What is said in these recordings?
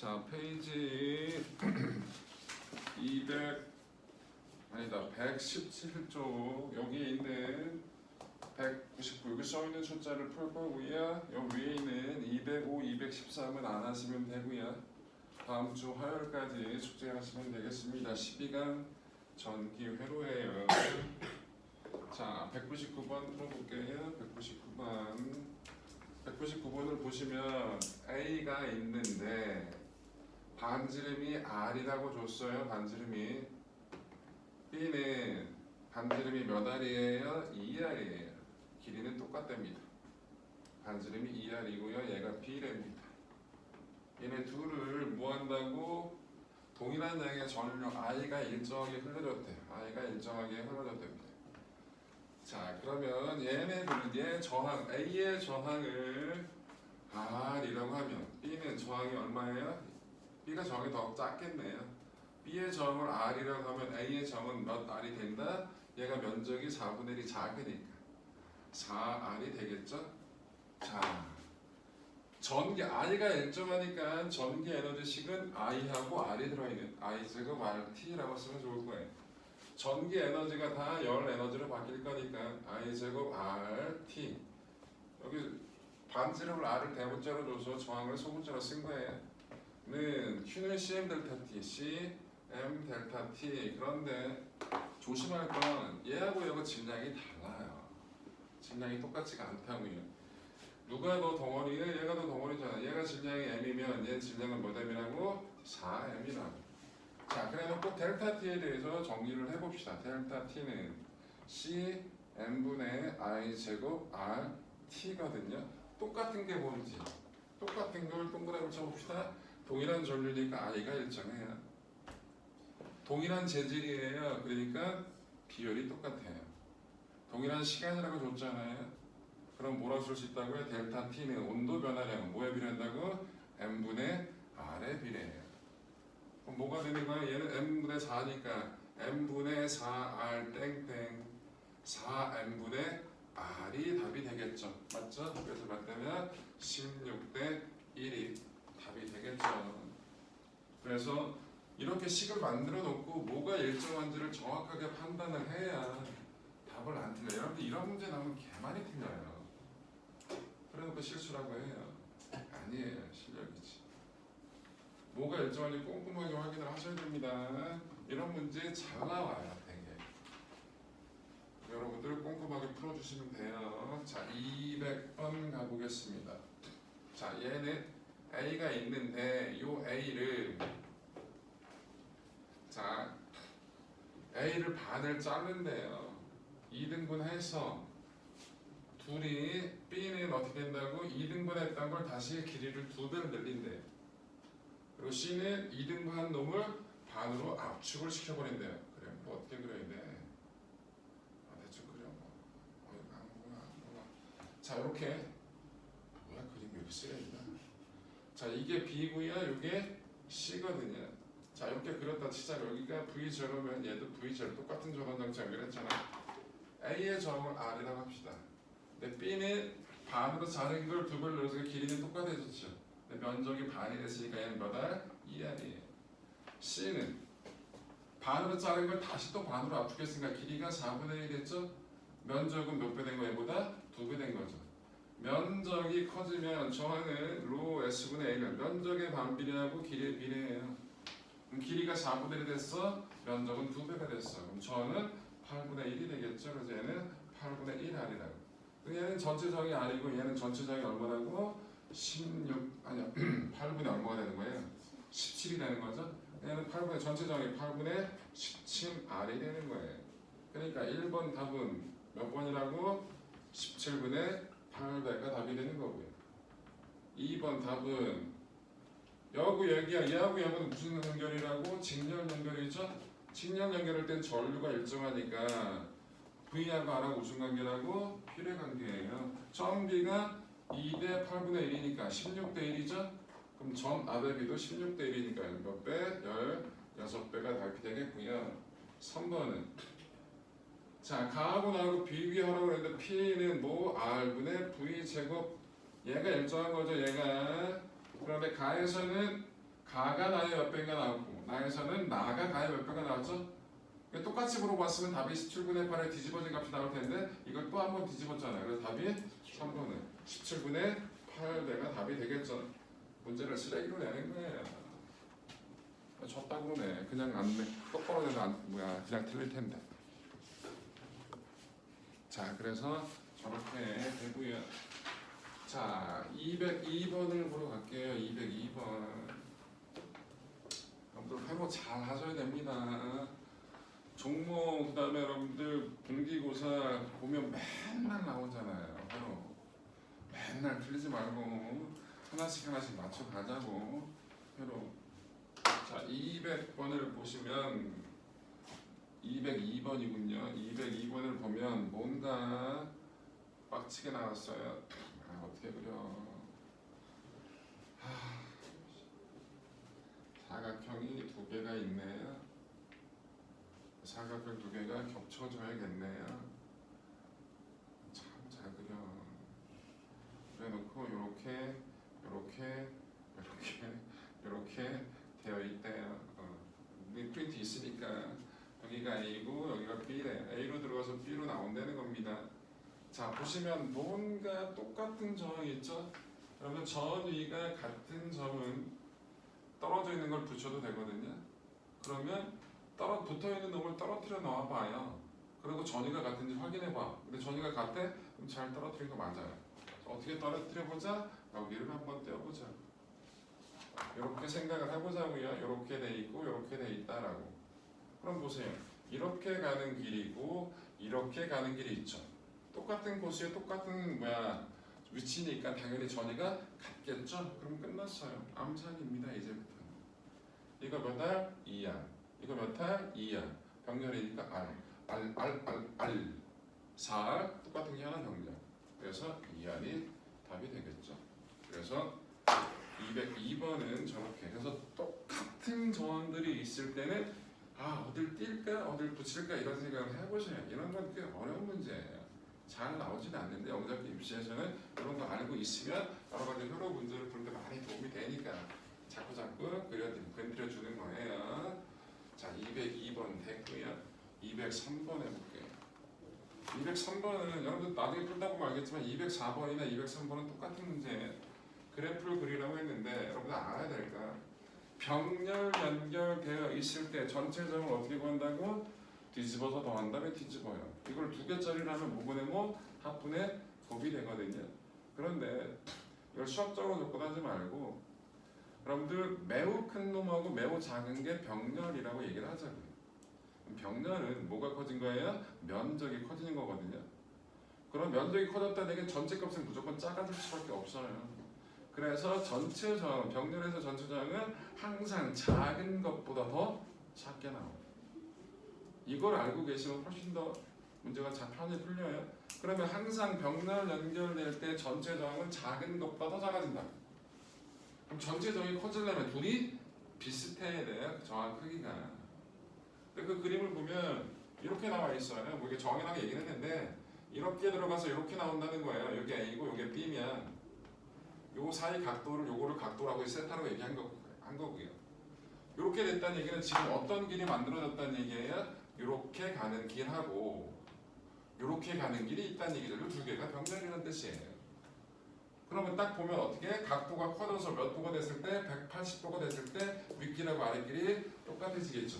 자, 페이지 200 아니다 117쪽 여기 있는 199 여기 써 있는 숫자를 풀 거고요. 여기 위에 있는 205, 213은 안 하시면 되고요. 다음 주 화요일까지 숙제하시면 되겠습니다. 12강 전기 회로예요. 자, 199번 풀어볼게요. 199번을 보시면 A가 있는데 반지름이 R이라고 줬어요. 반지름이 B는 반지름이 몇 R이에요? 2R이에요. 길이는 똑같답니다. 반지름이 2R이고요. 얘가 B랍니다. 얘네 둘을 뭐 한다고? 동일한 양의 전류 I가 일정하게 흘러졌대요. I가 일정하게 흘러졌답니다. 자, 그러면 얘네들의 저항, A의 저항을 R이라고 하면 B는 저항이 얼마예요? B가 저항이 더 작겠네요. B의 저항을 R이라고 하면 A의 저항은 몇 R이 된다? 얘가 면적이 4분의 1이 작으니까 4R이 되겠죠? 자, 전기 I가 일정하니까 전기 에너지식은 I하고 R이 들어있는 I제곱 RT라고 쓰면 좋을 거예요. 전기 에너지가 다 열 에너지로 바뀔 거니까 I제곱 RT 여기 반지름을 R을 대문자로 줘서 저항을 소문자로 쓴 거예요. 는 Q는 CM 델타 T, CM 델타 T. 그런데 조심할 건 얘하고 얘하고 질량이 달라요. 질량이 똑같지가 않다고요. 누가 더 덩어리에 얘가 더 덩어리잖아. 얘가 질량이 M이면 얘 질량은 몇 M이라고? 4M이라고. 자, 그러면 꼭 델타 T에 대해서 정리를 해봅시다. 델타 T는 CM분의 I 제곱 RT거든요. 똑같은 게 뭔지 똑같은 걸 동그라미 쳐봅시다. 동일한 전류니까 I가 일정해요. 동일한 재질이에요. 그러니까 비율이 똑같아요. 동일한 시간이라고 줬잖아요. 그럼 뭐라고 쓸 수 있다고요? 델타 T는 온도 변화량은 뭐에 비례한다고? M분의 R에 비례해요. 그럼 뭐가 되는 거야? 얘는 M분의 4니까 M분의 4R 땡땡 4M분의 R이 답이 되겠죠. 맞죠? 그래서 맞다면 16대 1이 답이 되겠죠. 그래서 이렇게 식을 만들어 놓고 뭐가 일정한지를 정확하게 판단을 해야 답을 안 틀려요. 여러분들 이런 문제 나오면 개 많이 틀려요. 그래놓고 실수라고 해요. 아니에요. 실력이지. 뭐가 일정한지 꼼꼼하게 확인을 하셔야 됩니다. 이런 문제 잘 나와요. 되게. 여러분들 꼼꼼하게 풀어주시면 돼요. 자, 200번 가보겠습니다. 자, 얘는 A가 있는데 요 A를 자 A를 반을 자른대요. 2등분 해서 둘이 B는 어떻게 된다고? 2등분 했던 걸 다시 길이를 2배로 늘린대요. 그리고 C는 2등분 한 놈을 반으로 압축을 시켜버린대요. 그래, 뭐 어떻게 그려야 돼? 대충 그려 뭐. 아무거나. 자, 이렇게 뭐야 그림 왜 이렇게 쓰레기야? 자, 이게 B고요, 이게 C거든요. 자, 이렇게 그렸다 치자. 여기가 V제로면 얘도 V제로 똑같은 전원장치 연결했잖아. A의 저항을 R이라고 합시다. 근데 B는 반으로 자른 걸 2배로 늘려서 길이는 똑같아졌죠. 근데 면적이 반이 됐으니까 얘는 몇 R? 2R이에요. C는 반으로 자른 걸 다시 또 반으로 압축했으니까 길이가 4분의 1 됐죠? 면적은 몇 배 된 거예요? 보다 2배 된 거죠. 면적이 커지면 저항은 로 S분의 A는 면적의 반비례하고 길이의 비례예요. 그럼 길이가 4분의 1이 됐어? 면적은 2배가 됐어. 그럼 저항은 8분의 1이 되겠죠? 그래서 얘는 8분의 1 R이라고. 얘는 전체 저항이 R이고 얘는 전체 저항이 얼마라고? 8분의 얼마가 되는 거예요? 17이 되는 거죠? 얘는 8분의 전체 저항이 8분의 17 R이 되는 거예요. 그러니까 1번 답은 몇 번이라고? 17분의 8배가 답이 되는 거고요. 2번 답은 여하고 얘하고 얘하고는 무슨 연결이라고? 직렬 연결이죠? 직렬 연결할 땐 전류가 일정하니까 V하고 R하고 무슨 관계라고? 비례 관계예요. 점 B가 2대 8분의 1이니까 16대 1이죠? 그럼 점 R의 B도 16대 1이니까 몇 배? 16배가 답이 되겠고요. 3번은 자, 가하고 나하고 비교하라고 했는데 P는 뭐? R분의 V 제곱 얘가 일정한 거죠. 얘가 그런데 가에서는 가가 나의 몇 배가 나왔고 나에서는 나가 가의 몇 배가 나왔죠? 똑같이 물어봤으면 답이 17분의 8에 뒤집어진 값이 나올 텐데 이걸 또 한 번 뒤집었잖아요. 그래서 답이 3번은 17분의 8배가 답이 되겠죠. 문제를 쓰레기로 내는 거예요. 졌다고 그러네. 그냥 안 내. 똑바로 내도 그냥 틀릴 텐데. 자, 그래서 저렇게 되고요. 자, 202번을 보러 갈게요. 202번. 여러분들 회로 잘 하셔야 됩니다. 종목 그다음에 여러분들 분기고사 보면 맨날 나오잖아요. 회로. 맨날 틀리지 말고 하나씩 맞춰 가자고. 회로. 자, 200번을 보시면 202번이군요. 202번을 보면 뭔가 빡치게 나왔어요. 어떻게 그려? 사각형이 두 개가 있네요. 사각형 두 개가 겹쳐져야겠네요. 참 잘 그려. 그래놓고 이렇게 되어 있대요. 프린트 있으니까 여기가 A고 여기가 B래. A로 들어가서 B로 나온다는 겁니다. 자, 보시면 뭔가 똑같은 점이 있죠? 여러분 전 위가 같은 점은 떨어져 있는 걸 붙여도 되거든요. 그러면 붙어있는 놈을 떨어뜨려 놔봐요. 그리고 전위가 같은지 확인해봐. 근데 전위가 같아? 그럼 잘 떨어뜨린 거 맞아요. 어떻게 떨어뜨려보자? 여기를 한번 떼어보자. 이렇게 생각을 해보자고요. 이렇게 돼 있고 이렇게 돼 있다라고. 그럼 보세요. 이렇게 가는 길이고 이렇게 가는 길이 있죠. 똑같은 곳에 똑같은 위치니까 당연히 전위가 같겠죠. 그럼 끝났어요. 암산입니다. 이제부터. 이거 몇 알? 2알. 이거 몇 알? 2알. 병렬이니까 알. 4알 똑같은 게 하나 병렬. 그래서 2알이 답이 되겠죠. 그래서 202번은 저렇게. 그래서 똑같은 정원들이 있을 때는 어딜 뛸까 어딜 붙일까 이런 생각을 해보셔요. 이런 건 꽤 어려운 문제예요. 잘 나오진 않는데 영작기 입시에서는 이런 거 알고 있으면 여러 가지 효로 문제를 풀 때 많이 도움이 되니까 자꾸 건드려주는 거예요. 자, 202번 됐고요. 203번 해볼게요. 203번은 여러분들 나중에 풀다 보면 알겠지만 204번이나 203번은 똑같은 문제예요. 그래프를 그리라고 했는데 여러분들 알아야 될까? 병렬 연결되어 있을 때 전체 점을 어떻게 구한다고? 뒤집어서 더한 다음에 뒤집어요. 이걸 2개짜리를 하면 무분의 합분의 곱이 되거든요. 그런데 이걸 수학적으로 접근하지 말고 여러분들 매우 큰 놈하고 매우 작은 게 병렬이라고 얘기를 하자고요. 병렬은 뭐가 커진 거예요? 면적이 커지는 거거든요. 그럼 면적이 커졌다는 얘기는 전체 값은 무조건 작아질 수밖에 없어요. 그래서 전체 저항, 병렬에서 전체 저항은 항상 작은 것보다 더 작게 나옵니다. 이걸 알고 계시면 훨씬 더 문제가 편히 풀려요. 그러면 항상 병렬 연결될 때 전체 저항은 작은 것보다 더 작아진다. 그럼 전체 저항이 커지려면 둘이 비슷해야 돼요. 저항 크기가. 근데 그 그림을 보면 이렇게 나와 있어요. 뭐 이게 정이라고 얘기를 했는데 이렇게 들어가서 이렇게 나온다는 거예요. 여기 A고 여기 B면 요 사이 각도를 요거를 각도라고 세타로 얘기한 거고요. 이렇게 됐다는 얘기는 지금 어떤 길이 만들어졌다는 얘기예요? 이렇게 가는 길하고 이렇게 가는 길이 있다는 얘기죠. 이 두 개가 병렬이라는 뜻이에요. 그러면 딱 보면 어떻게 각도가 커져서 몇 도가 됐을 때 180도가 됐을 때 윗길하고 아랫길이 똑같아지겠죠.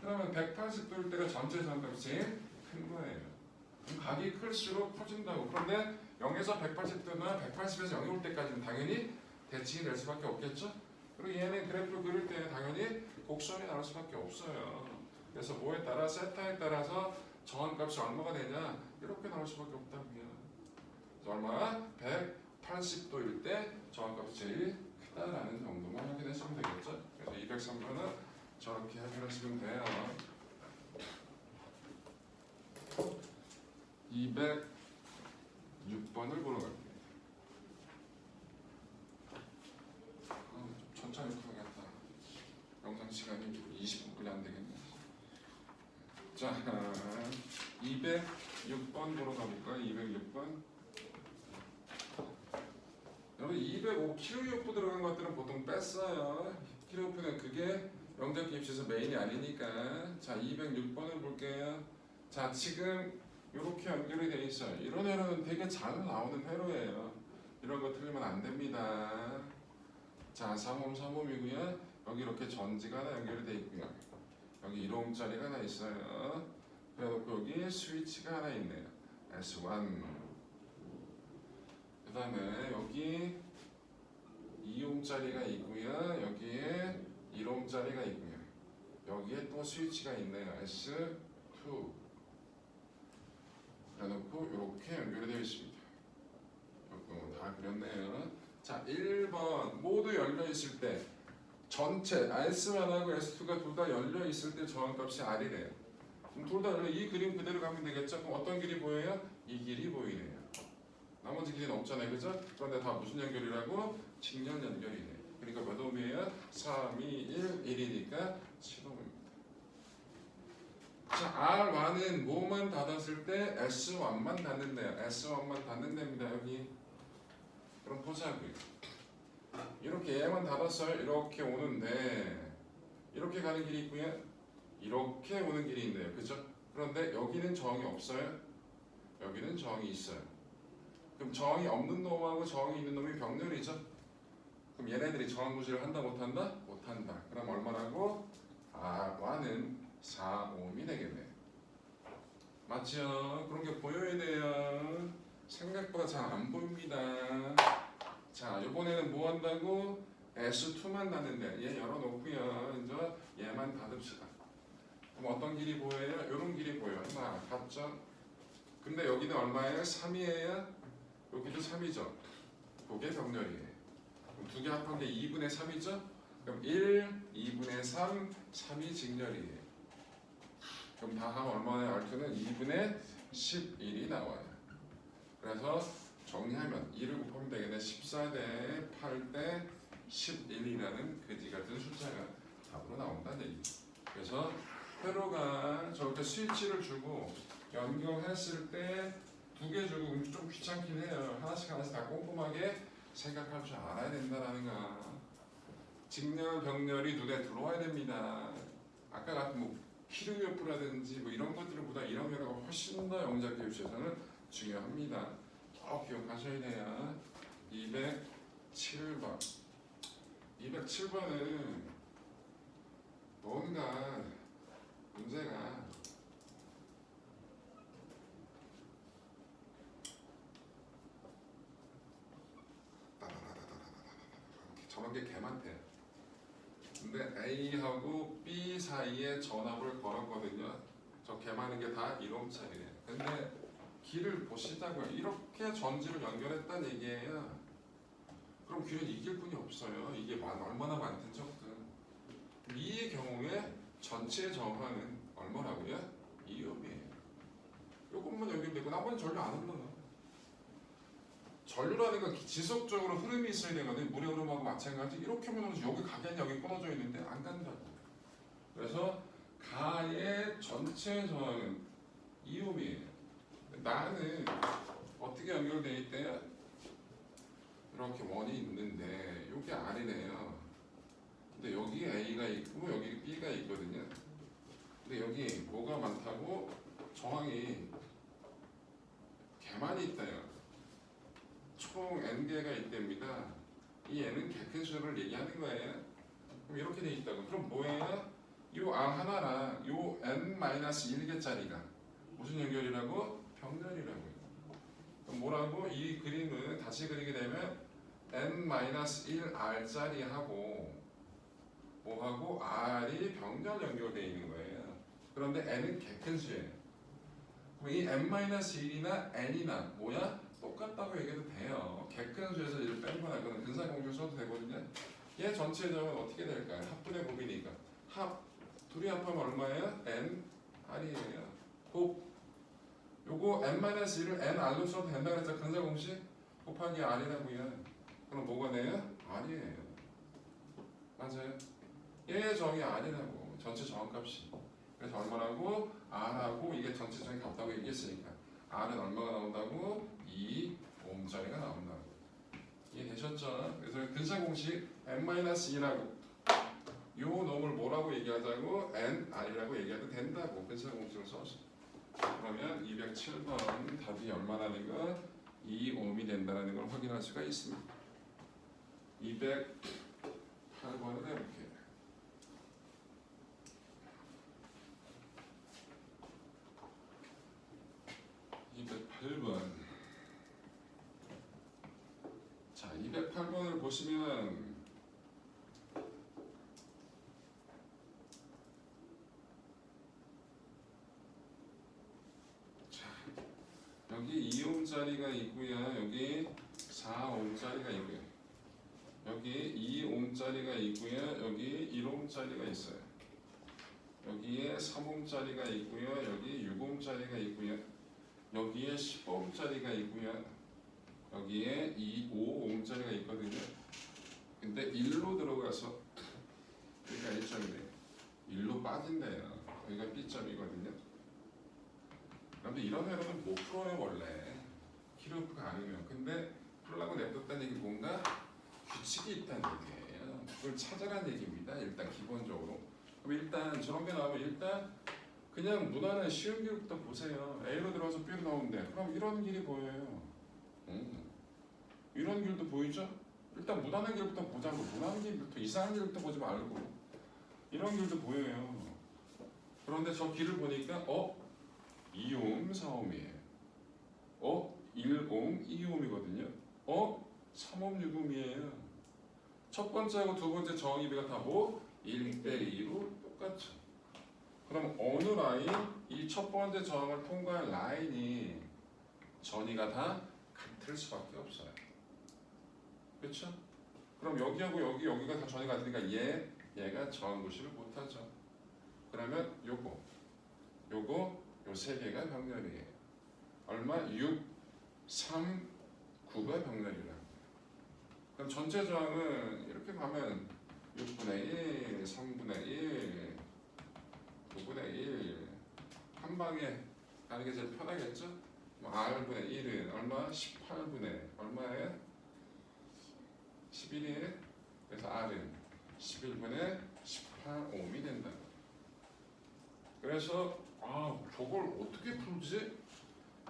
그러면 180도일 때가 전체 전값이 큰 거예요. 그럼 각이 클수록 커진다고. 그런데 0에서 180도나 180에서 0이 올 때까지는 당연히 대칭이 될 수밖에 없겠죠. 그리고 얘는 그래프를 그릴 때 당연히 곡선이 나올 수밖에 없어요. 그래서 뭐에 따라 세타에 따라서 정한값이 얼마가 되냐 이렇게 나올 수밖에 없다고요. 얼마? 180도일 때 정한값이 제일 크다라는 정도만 확인하시면 되겠죠. 그래서 203번은 저렇게 해결하시면 돼요. 206번을 보러 갈게요. 좀 천천히 풀어야겠다. 영상 시간이 20분뿐이 안 되겠네. 자, 206번 보러 가볼까요? 206번. 여러분 205kg부 들어간 것들은 보통 뺐어요. 키로프는 그게 영작 기입시에서 메인이 아니니까. 자, 206번을 볼게요. 자, 지금 이렇게 연결이 돼 있어요. 이런 회로는 되게 잘 나오는 회로예요. 이런 거 틀리면 안 됩니다. 자, 3옴 3옴이고요. 여기 이렇게 전지가 하나 연결이 돼 있고요. 여기 1옴짜리가 하나 있어요. 그래놓고 여기 스위치가 하나 있네요. S1. 그 다음에 여기 2옴짜리가 있고요. 여기에 1옴짜리가 있고요. 여기에 또 스위치가 있네요. S2. 그래놓고 이렇게 연결이 되어 있습니다. 이거 다 그렸네요. 자, 1번 모두 열려 있을 때 전체 S1하고 S2가 둘 다 열려 있을 때 저항값이 R이래요. 그럼 둘 다 열려 이 그림 그대로 가면 되겠죠? 그럼 어떤 길이 보여요? 이 길이 보이네요. 나머지 길이는 없잖아요, 그죠? 그런데 다 무슨 연결이라고? 직렬 연결이네. 그러니까 몇 옴이에요? 3, 2, 1, 1이니까 7옴입니다. 자, R1은 뭐만 닫았을 때 S1만 닫는데요. S1만 닫는 데입니다, 여기. 그럼 보자고요. 이렇게 얘만 닫았어요. 이렇게 오는데 이렇게 가는 길이 있고요. 이렇게 오는 길이 있네요, 그죠? 그런데 여기는 저항이 없어요. 여기는 저항이 있어요. 그럼 저항이 없는 놈하고 저항이 있는 놈이 병렬이죠. 그럼 얘네들이 저항 무시를 한다 못한다? 못한다. 그럼 얼마라고? R1은 4옴이 되겠네요. 맞죠? 그런 게 보여야 돼요. 생각보다 잘 안 보입니다. 자, 이번에는 뭐 한다고? S2만 닫는데 얘 열어놓고요. 이제 얘만 닫읍시다. 그럼 어떤 길이 보여요? 이런 길이 보여요. 하나, 닫죠? 근데 여기는 얼마예요? 3이에요? 여기도 3이죠? 그게 병렬이에요. 그럼 두 개 합한 게 2분의 3이죠? 그럼 1, 2분의 3, 3이 직렬이에요. 그럼 다 하면 얼마나 R2는 2분의 11이 나와요. 그래서 정리하면 2를 곱하면 되겠네. 14대 8대 11이라는 그지 같은 숫자가 답으로 나온다는 얘기죠. 그래서 회로가 저렇게 스위치를 주고 연결했을 때 두 개 주고 좀 귀찮긴 해요. 하나씩 다 꼼꼼하게 생각할 줄 알아야 된다는 거. 직렬, 병렬이 눈에 들어와야 됩니다. 아까 같은 뭐 키르요프라든지 뭐 이런 것들보다 이런 회로가 훨씬 더 영작 교육에서는 중요합니다. 꼭 기억하셔야 돼요. 207번. 207번은 뭔가 문제가 저런 게 개 많대요. 근데 A하고 B 사이에 전압을 걸었거든요. 저 개 많은 게 다 1옴짜리래요. 근데 길을 보시자고요. 이렇게 전지를 연결했다는 얘기예요. 그럼 길은 이길 뿐이 없어요. 이게 얼마나 많든 적든. 이 경우에 전체 저항은 얼마라고요? 2옴이에요. 요것만 연결되고 나머지는 전류 안 흘러요. 전류라는 건 지속적으로 흐름이 있어야 되거든요. 물의 흐름하고 마찬가지. 이렇게 하면 여기 가게는 여기 끊어져 있는데 안 간다고. 그래서 가의 전체 저항은 2옴이에요. 나는 어떻게 연결되어 있대요? 이렇게 원이 있는데 여기 R이네요. 근데 여기 A가 있고 여기 B가 있거든요. 근데 여기 뭐가 많다고? 저항이 개 많이 있다요. 총 N개가 있답니다. 이 N은 객근 수를 얘기하는 거예요. 그럼 이렇게 돼 있다고. 그럼 뭐예요? 요 R 하나랑 요 N-1개짜리가 무슨 연결이라고? 병렬이라고요. 그럼 뭐라고? 이 그림은 다시 그리게 되면 N-1R짜리 하고 뭐하고 R이 병렬 연결되어 있는 거예요. 그런데 N은 객근수예요. 그럼 이 N-1이나 N이나 뭐야? 똑같다고 얘기해도 돼요. 객근수에서 이를 뺀 거나 그건 근사공식 써도 되거든요. 얘 전체 점은 어떻게 될까요? 합분의 곱이니까 둘이 합하면 얼마예요? N R이에요. 곱 요거 N-1을 NR로 써도 된다 그랬죠? 근사공식 곱하기 R이라고요. 그럼 뭐가 돼요? R이에요. 맞아요? 얘의 정의 R이라고. 전체 저항값이. 그래서 얼마라고? R하고 이게 전체 정의 같다고 얘기했으니까 R은 얼마가 나온다고? 2옴짜리가 나온다고. 이해되셨죠? 그래서 근사공식 N-2라고 요 놈을 뭐라고 얘기하자고? nr이라고 얘기해도 된다고. 근사 공식을 써서. 그러면 207번 답이 얼마라는 거? 2옴이 된다는 걸 확인할 수가 있습니다. 208번을 해볼게요. 208번. 자, 208번을 보시면 자, 여기 2옴짜리가 있고요. 여기 4옴짜리가 있고요. 여기 2옴짜리가 있고요. 여기 1옴짜리가 있어요. 여기에 3옴짜리가 있고요. 여기 6옴짜리가 있고요. 여기에 10옴짜리가 있고요. 여기에 5옴짜리가 있거든요. 근데 1로 들어가서 여기가 1점이래요. 1로 빠진대요. 여기가 B점이거든요. 그런데 이런 회로는 못 풀어요 원래. 키로프가 아니면. 근데 풀라고 냅뒀다는 얘기 뭔가 규칙이 있다는 얘기예요. 그걸 찾아라는 얘기입니다. 일단 기본적으로. 그럼 일단 저런 게 나오면 일단 그냥 무난한 쉬운 길부터 보세요. A로 들어가서 B로 나오는데 그럼 이런 길이 보여요. 이런 길도 보이죠? 일단 무난한 길부터 보자고. 무난한 길부터 이상한 길부터 보지 말고 이런 길도 보여요. 그런데 저 길을 보니까 2옴 4옴이에요. 1옴 2옴이거든요. 3옴 6옴이에요. 첫 번째하고 두 번째 정의비가 다 뭐? 1:2로 똑같죠. 그럼 어느 라인? 이 첫 번째 저항을 통과할 라인이 전이가 다 같을 수밖에 없어요. 그렇죠? 그럼 여기하고 여기가 다 전이 같으니까 얘가 저항 무시를 못하죠. 그러면 요거 요 세 개가 병렬이에요. 얼마? 6, 3, 9가 병렬이라. 그럼 전체 저항은 이렇게 가면 6분의 1, 3분의 1, 9분의 1 한 방에 가는 게 제일 편하겠죠? R분의 1은 얼마? 18분의 얼마에? 11이에요. 그래서 R은 11분의 18옴이 된다. 그래서 저걸 어떻게 풀지?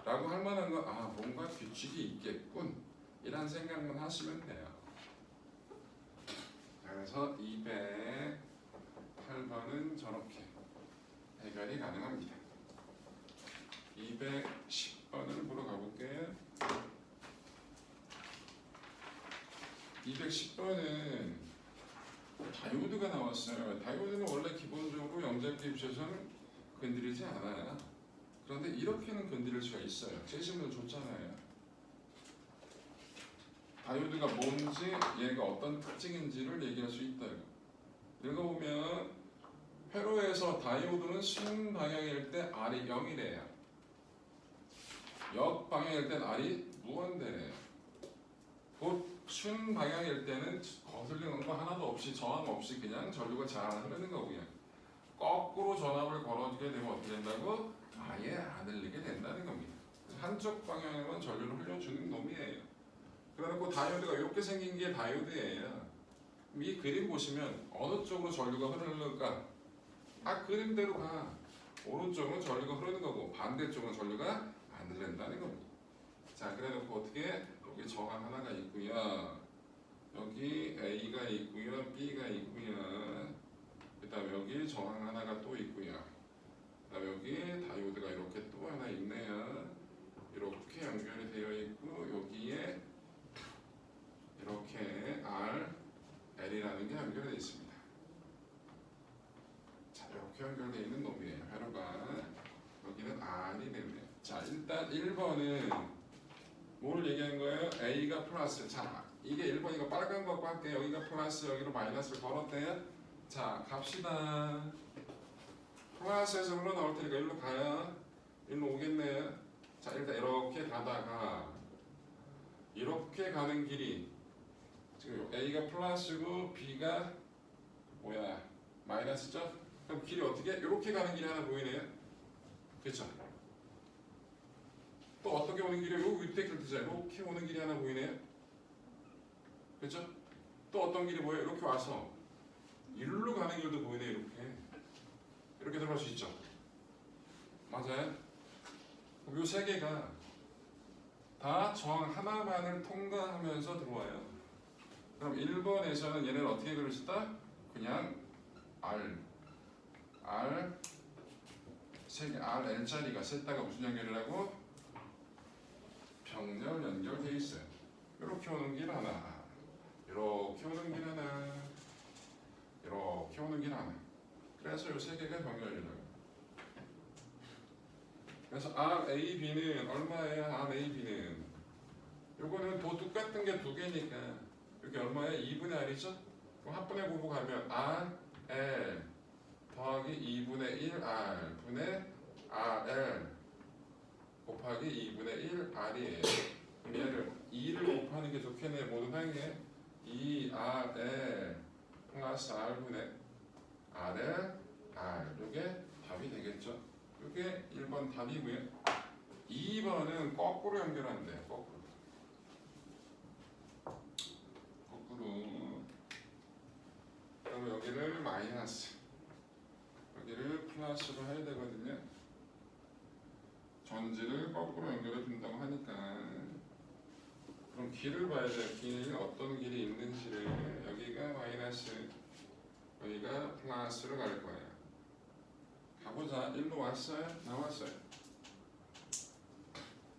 라고 할 만한 건 뭔가 규칙이 있겠군 이런 생각만 하시면 돼요. 그래서 208번은 저렇게 해결이 가능합니다. 210번을 보러 가볼게요. 210번은 다이오드가 나왔어요. 다이오드는 원래 기본적으로 영장기 입시에서는 건드리지 않아요. 그런데 이렇게는 건드릴 수가 있어요. 재심은 좋잖아요. 다이오드가 뭔지 얘가 어떤 특징인지를 얘기할 수 있다. 읽어보면 회로에서 다이오드는 순 방향일 때 R이 0이래요. 역 방향일 땐 R이 무한대래요. 곧 순 방향일 때는 거슬리는 거 하나도 없이 저항 없이 그냥 전류가 잘 흐르는 거고요. 거꾸로 전압을 걸어주게 되면 어떻게 된다고? 아예 안 흘리게 된다는 겁니다. 한쪽 방향에만 전류를 흘려주는 놈이에요. 그래놓고 다이오드가 이렇게 생긴 게 다이오드예요. 이 그림 보시면 어느 쪽으로 전류가 흐르는가? 그림대로 가. 오른쪽은 전류가 흐르는 거고 반대쪽은 전류가 안 흐른다는 겁니다. 자, 그래놓고 어떻게? 여기 저항 하나가 있고요. 여기 A가 있고요. B가 있고요. 그 다음에 여기 저항 하나가 또 있고요. 그 다음에 여기 다이오드가 이렇게 또 하나 있네요. 이렇게 연결이 되어 있고 여기에 이렇게 R, L이라는 게 연결되어 있습니다. 자, 이렇게 연결되어 있는 놈이에요. 회로가. 여기는 R이 되네요. 자, 일단 1번은 뭘 얘기한 거예요? A가 플러스. 자, 이게 1번 이거 빨간 거 할게요. 여기가 플러스, 여기로 마이너스를 걸었대요. 자, 갑시다. 플러스에서 흘러나올 테니까 일로 가요. 일로 오겠네요. 자, 일단 이렇게 가다가 이렇게 가는 길이 지금 A가 플러스고 B가 뭐야? 마이너스죠? 그럼 길이 어떻게? 이렇게 가는 길이 하나 보이네요. 그렇죠? 또 어떻게 오는 길이에요? 요 밑에 길 뜨죠? 이렇게 오는 길이 하나 보이네요. 그렇죠? 또 어떤 길이 보여요? 이렇게 와서 일로 가는 길도 보이네. 이렇게 들어갈 수 있죠. 맞아요? 요 세 개가 다 정 하나만을 통과하면서 들어와요. 그럼 1번에서는 얘는 어떻게 그릴 수 있다? 그냥 R 세 개 R, L자리가 셋 다가 무슨 연결이라고? 병렬 연결돼 있어요. 이렇게 오는 길 하나, 이렇게 오는 길 하나, 이렇게 오는 길 하나. 그래서 이 세 개가 병렬이라고. 그래서 RAB는 얼마예요? RAB는 요거는 도 똑같은 게 두 개니까 여기 얼마예요? 2분의 R이죠? 그럼 합분의 곱으로 가면 RL 더하기 2분의 1R 분의 RL 곱하기 2분의 1R이에요. 그럼 얘를 2를 곱하는 게 좋겠네. 모두 항에 2RL 플러스 R분의 RL R 요게 답이 되겠죠? 요게 1번 답이고요. 2번은 거꾸로 연결한대요. 거꾸로 그럼 여기를 마이너스 여기를 플러스로 해야 되거든요. 전지를 거꾸로 연결해 준다고 하니까 그럼 길을 봐야 돼요. 길이 어떤 길이 있는지를. 여기가 마이너스 여기가 플러스로 갈 거예요. 가보자. 일로 왔어요? 나왔어요?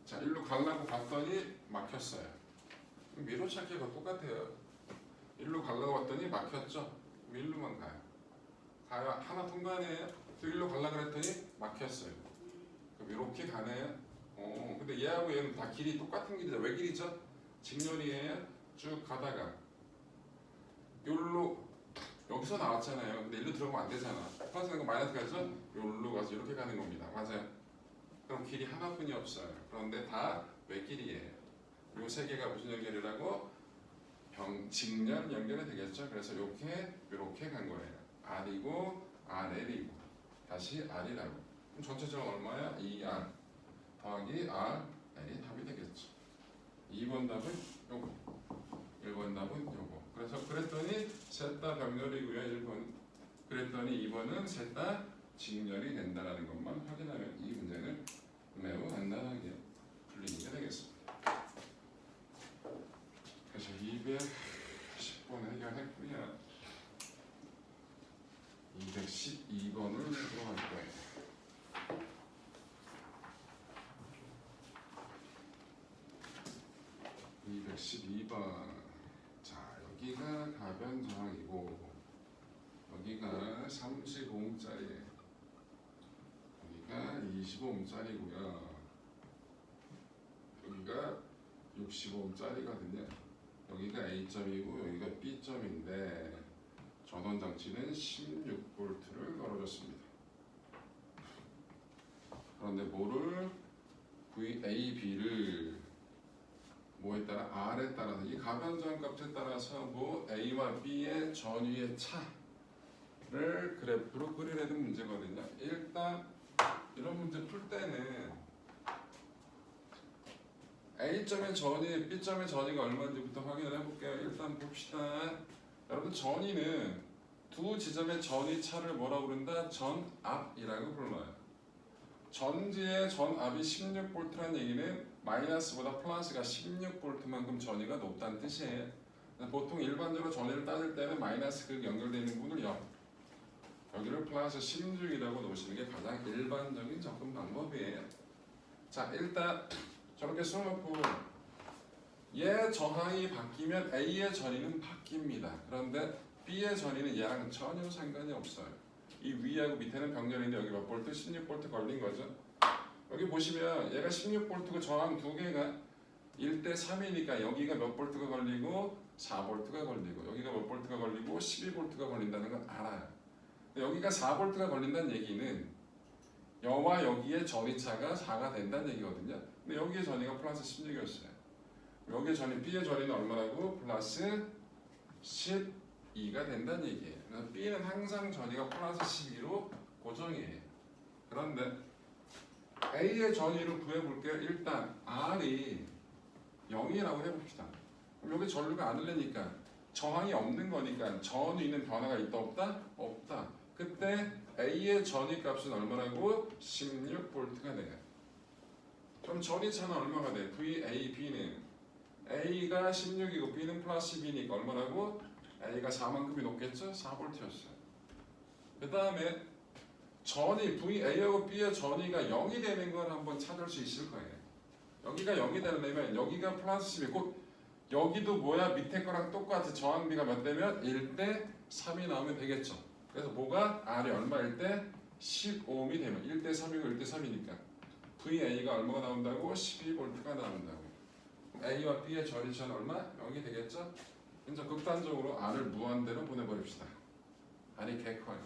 자, 일로 가려고 갔더니 막혔어요. 미로 찾기가 똑같아요. 일로 가려고 왔더니 막혔죠? 그럼 일로만 가요. 하나 통과하네요. 또 일로 가려고 했더니 막혔어요. 그럼 이렇게 가네요. 근데 얘하고 얘는 다 길이 똑같은 길이죠. 왜 길이죠? 직렬이에요. 쭉 가다가 여기로 여기서 나왔잖아요. 근데 일로 들어가면 안 되잖아. 플러스는 거 마이너스 가서 여기로 가서 이렇게 가는 겁니다. 맞아요? 그럼 길이 하나뿐이 없어요. 그런데 다 외길이에요. 요 세 개가 무슨 연결이라고? 직렬 연결이 되겠죠. 그래서 이렇게 간 거예요. R이고 RL이고 다시 R이라고. 그럼 전체적으로 얼마야? 2R 더하기 RL이 답이 되겠죠. 2번 답은 요거, 1번 답은 요거. 그래서 그랬더니 셋 다 병렬이고요. 1번. 그랬더니 2번은 셋 다 직렬이 된다는 것만 확인하면 이 문제는 매우 간단하게 풀리게 되겠습니다. 그래서 210번 해결했고요. 212번을 들어갈 거예요. 212번. 자, 여기가 가변 저항이고 여기가 35ohm짜리예요. 여기가 25ohm짜리고요. 여기가 65ohm짜리거든요. 여기가 A점이고 여기가 B점인데 전원 장치는 16V를 걸어줬습니다. 그런데 뭐를 A, B를 뭐에 따라 R에 따라서 이 가변저항 값에 따라서 뭐 A와 B의 전위의 차를 그래프로 그리려는 문제거든요. 일단 이런 문제 풀 때는 A점의 전위, B점의 전위가 얼마인지부터 확인을 해볼게요. 일단 봅시다. 여러분 전위는 두 지점의 전위 차를 뭐라고 부른다? 전압이라고 불러요. 전지의 전압이 16V라는 얘기는 마이너스보다 플러스가 16V만큼 전위가 높다는 뜻이에요. 보통 일반적으로 전위를 따질 때는 마이너스 극 연결되어 있는 부분을 0, 여기를 플러스 16이라고 놓으시는 게 가장 일반적인 접근 방법이에요. 자, 일단 저렇게 써놓고 얘 저항이 바뀌면 A의 전위는 바뀝니다. 그런데 B의 전위는 얘랑 전혀 상관이 없어요. 이 위하고 밑에는 병렬인데 여기 몇 볼트? 16V 걸린 거죠. 여기 보시면 얘가 16V고 저항 두 개가 1대 3이니까 여기가 몇 볼트가 걸리고 4V가 걸리고 여기가 몇 볼트가 걸리고 12V가 걸린다는 걸 알아요. 여기가 4V가 걸린다는 얘기는 여와 여기의 전위차가 4가 된다는 얘기거든요. 근데 여기의 전위가 플러스 16이었어요. 여기의 전위, B의 전위는 얼마라고? 플러스 12가 된다는 얘기예요. 그래서 B는 항상 전위가 플러스 12로 고정이에요. 그런데 A의 전위를 구해볼게요. 일단 R이 0이라고 해봅시다. 그럼 여기 전류가 안 흘리니까 저항이 없는 거니까 전이 있는 변화가 있다 없다? 없다. 그때 A의 전위 값은 얼마라고? 16V가 돼요. 그럼 전위 차는 얼마가 돼? VAB는 A가 16이고 B는 플러스 12니까 얼마라고? A가 4만큼이 높겠죠? 4V였어요. 그 다음에 전위 VA하고 B의 전위가 0이 되는 걸 한번 찾을 수 있을 거예요. 여기가 0이 되려면 여기가 플러스 12, 곧 여기도 뭐야? 밑에 거랑 똑같이 저항비가 몇 대면 1대 3이 나오면 되겠죠. 그래서 뭐가 R이 얼마일 때 15ohm이 되면 1대 3이고 1대 3이니까 VA가 얼마가 나온다고? 12V가 나온다고. A와 B의 전위차는 얼마? 0이 되겠죠? 이제 극단적으로 R을 무한대로 보내버립시다. R이 개 커요.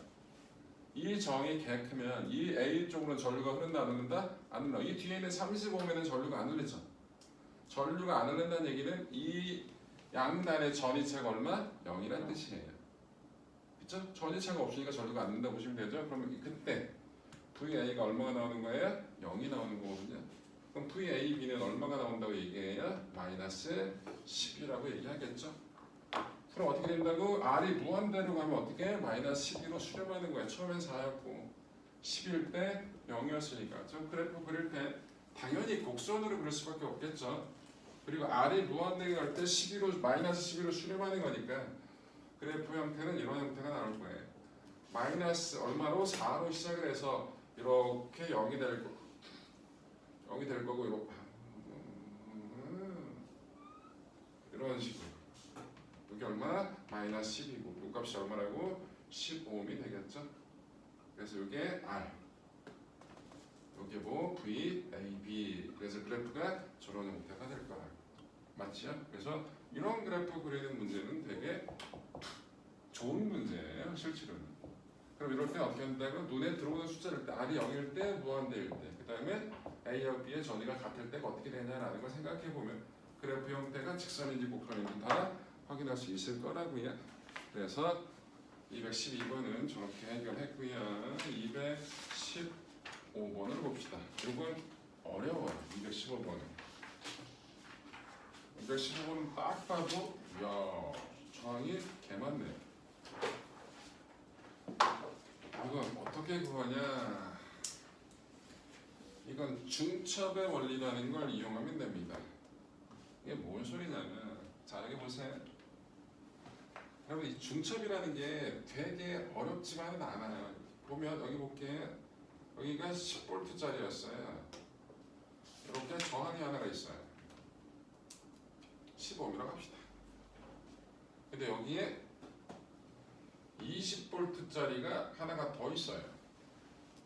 이 정이 개 크면 이 A 쪽으로는 전류가 흐른다 안 흐른다? 안 흘러. 이 뒤에 있는 35ohm에는 전류가 안 흘리죠. 전류가 안 흐른다는 얘기는 이 양단의 전위차가 얼마? 0이란 뜻이에요. 그쵸? 전위차가 없으니까 전류가 안 흐른다 보시면 되죠? 그러면 그때 VA가 얼마가 나오는 거예요? 0이 나오는 거거든요. 그럼 VAB는 얼마가 나온다고 얘기해요? 마이너스 10이라고 얘기하겠죠? 그럼 어떻게 된다고? R이 무한대로 가면 어떻게? 마이너스 12로 수렴하는 거예요. 처음엔 4였고 10일 때 0이었으니까. 저 그래프 그릴 때 당연히 곡선으로 그릴 수밖에 없겠죠. 그리고 R이 무한대로 갈 때 12로 마이너스 12로 수렴하는 거니까 그래프 형태는 이런 형태가 나올 거예요. 마이너스 얼마로? 4로 시작을 해서 이렇게 0이 될 거고 이런 식으로 여기 얼마? 마이너스 10이고 이 값이 얼마라고? 15ohm이 되겠죠. 그래서 이게 R, 이게 뭐 V, A, B. 그래서 그래프가 저런 형태가 될 거라. 맞죠? 그래서 이런 그래프 그리는 문제는 되게 좋은 문제예요, 실제로는. 그럼 이럴 때 어떻게 한다고? 눈에 들어오는 숫자를 때 R이 0일 때, 무한대일 때, 그 다음에 A와 B의 전위가 같을 때가 어떻게 되냐라는 걸 생각해 보면 그래프 형태가 직선인지 곡선인지 다 확인할 수 있을 거라고요. 그래서 212번은 저렇게 해결했고요. 215번을 봅시다. 이건 어려워요. 215번은. 215번은 딱 봐도 이야 저항이 개 많네요. 이건 어떻게 구하냐? 이건 중첩의 원리라는 걸 이용하면 됩니다. 이게 뭔 소리냐면, 자 여기 보세요. 여러분 이 중첩이라는 게 되게 어렵지만은 않아요. 보면 여기 볼게. 여기가 10V짜리였어요. 이렇게 저항이 하나가 있어요. 15ohm이라고 합시다. 근데 여기에 20V짜리가 하나가 더 있어요.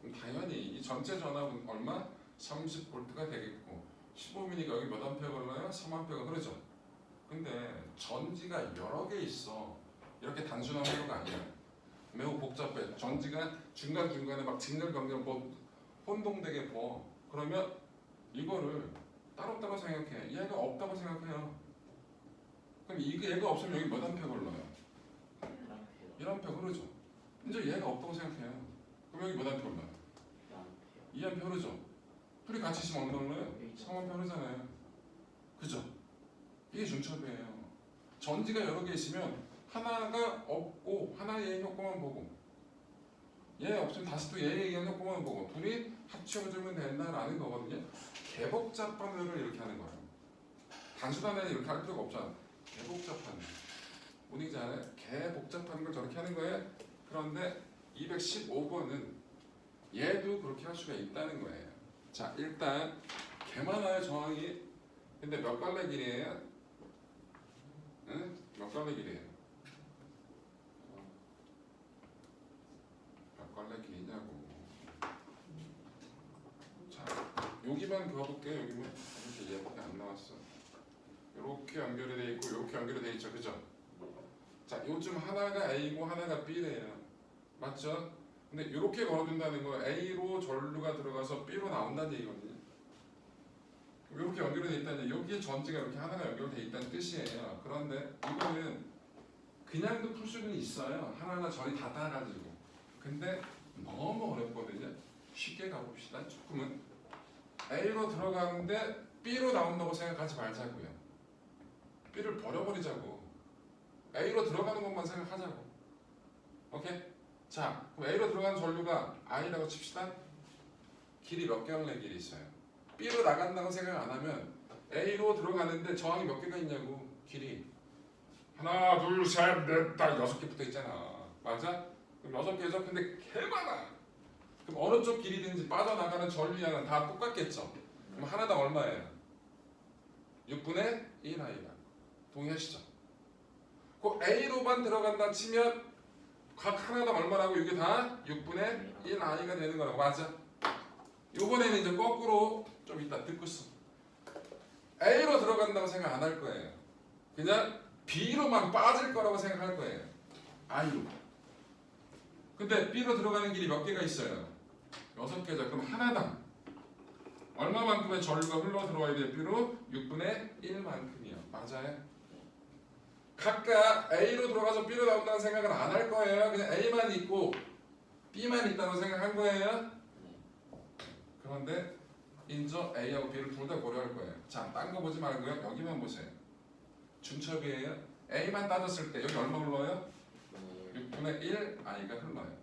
그럼 당연히 이 전체 전압은 얼마? 30V가 되겠고 15ohm니까 여기 몇 암페어가 흘러요? 3암페어가 흐르죠. 근데 전지가 여러 개 있어. 이렇게 단순한 회로가 아니야. 매우 복잡해. 전지가 중간중간에 막 직렬 경렬 뭐 혼동되게 보. 그러면 이거를 따로따로 생각해. 얘가 없다고 생각해요. 그럼 이게 얘가 없으면 여기 몇 암페어가 흘러요? 1암페어 흐르죠. 이제 얘가 없다고 생각해요. 그럼 여기 몇 암페어 흘러요? 2암페어 흐르죠. 둘이 같이 있으면 얼마나 흘러요? 3암페어 흐르잖아요. 그죠? 이게 중첩이에요. 전지가 여러 개 있으면 하나가 없고 하나에 의한 효과만 보고 얘 없으면 다시 또 얘에 의한 효과만 보고 둘이 합쳐주면 된다라는 거거든요. 개복잡한 회를 이렇게 하는 거예요. 단순한 회는 이렇게 할 필요가 없잖아. 개복잡한 회. 뭔지 알아요? 개복잡한 걸 저렇게 하는 거예요. 그런데 215번은 얘도 그렇게 할 수가 있다는 거예요. 자 일단 개 많아요 저항이. 근데 몇 갈래 길이에요? 응? 몇 갈래 길이에요? 몇 갈래 길이냐고. 자 여기만 그어볼게요. 여기만 이렇게 예쁘게 안 나왔어. 이렇게 연결이 돼 있고 이렇게 연결이 돼 있죠, 그죠? 자 요즘 하나가 A고 하나가 B래요. 맞죠? 근데 이렇게 걸어준다는 거 A로 전류가 들어가서 B로 나온다는 얘기거든요. 이렇게 연결이 돼 있다는 얘기. 여기에 전지가 이렇게 하나가 연결돼 있다는 뜻이에요. 그런데 이거는 그냥도 풀 수는 있어요. 하나하나 전이 다 따가지고. 근데 너무 어렵거든요. 쉽게 가봅시다. 조금은 A로 들어가는데 B로 나온다고 생각하지 말자고요. B를 버려버리자고. A로 들어가는 것만 생각하자고. 오케이? 자, 그럼 A로 들어가는 전류가 I라고 칩시다. 길이 몇 개월의 길이 있어요. B로 나간다고 생각 안 하면 A로 들어가는데 저항이 몇 개가 있냐고. 길이 하나, 둘, 셋, 넷, 다 6개 붙어 있잖아. 맞아? 그럼 6개죠? 근데 개 많아. 그럼 어느 쪽 길이든지 빠져나가는 전류량은 다 똑같겠죠? 그럼 하나당 얼마예요? 6분의 1I가. 동의하시죠? 그 A로만 들어간다 치면 각 하나당 얼마라고? 이게 다 6분의 1I가 되는 거라고. 맞아? 요번에는 이제 거꾸로 좀 이따 듣고 있어. A로 들어간다고 생각 안 할 거예요. 그냥 B로만 빠질 거라고 생각할 거예요. I로. 근데 B로 들어가는 길이 몇 개가 있어요? 6개죠. 그럼 하나당 얼마만큼의 전류가 흘러 들어와야 돼요? B로 6분의 1만큼이요. 맞아요? 각각 A로 들어가서 B로 나온다는 생각은 안 할 거예요. 그냥 A만 있고 B만 있다고 생각한 거예요. 그런데 인저 A하고 B를 둘 다 고려할 거예요. 자, 딴 거 보지 말고요. 여기만 보세요. 중첩이에요. A만 따졌을 때 여기 얼마 흘러요? 6분의 1 I가 흘러요.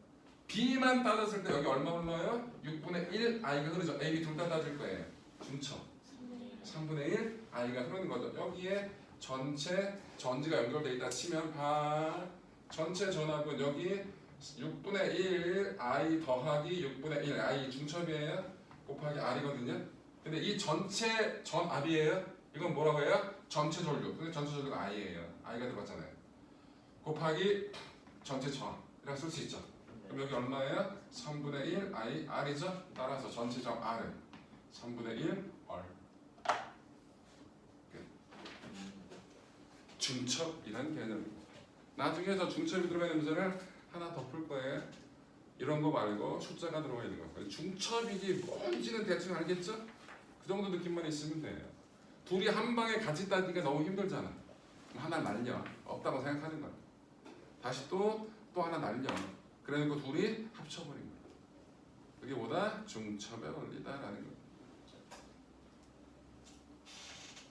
B만 따졌을 때 여기 얼마 흘러요? 6분의 1 I가 흐르죠. A, B 둘 다 따질 거예요. 중첩 3분의 1 I가 흐르는 거죠. 여기에 전체 전지가 연결되어 있다 치면 전체 전압은 여기 6분의 1 I 더하기 6분의 1 I 중첩이에요. 곱하기 R이거든요. 근데 이 전체 전압이에요. 이건 뭐라고 해요? 전체 전류. 근데 전체 전류가 I예요. I가 들어갔잖아요. 곱하기 전체 저항. 이렇게 쓸 수 있죠. 그럼 여기 얼마예요? 3분의 1 I R이죠. 따라서 전체 저항 R은 3분의 1 R. 중첩이라는 개념입니다. 나중에 저 중첩이 들어가는 문제를 하나 더 풀 거예요. 이런 거 말고 숫자가 들어가 있는 거. 중첩이지 뭔지는 대충 알겠죠? 그 정도 느낌만 있으면 돼요. 둘이 한 방에 같이 따지기가 너무 힘들잖아. 그럼 하나 날려. 없다고 생각하는 거야. 다시 또 하나 날려. 그래놓고 둘이 합쳐버린 거야. 그게 뭐다? 중첩의 원리다라는 거야.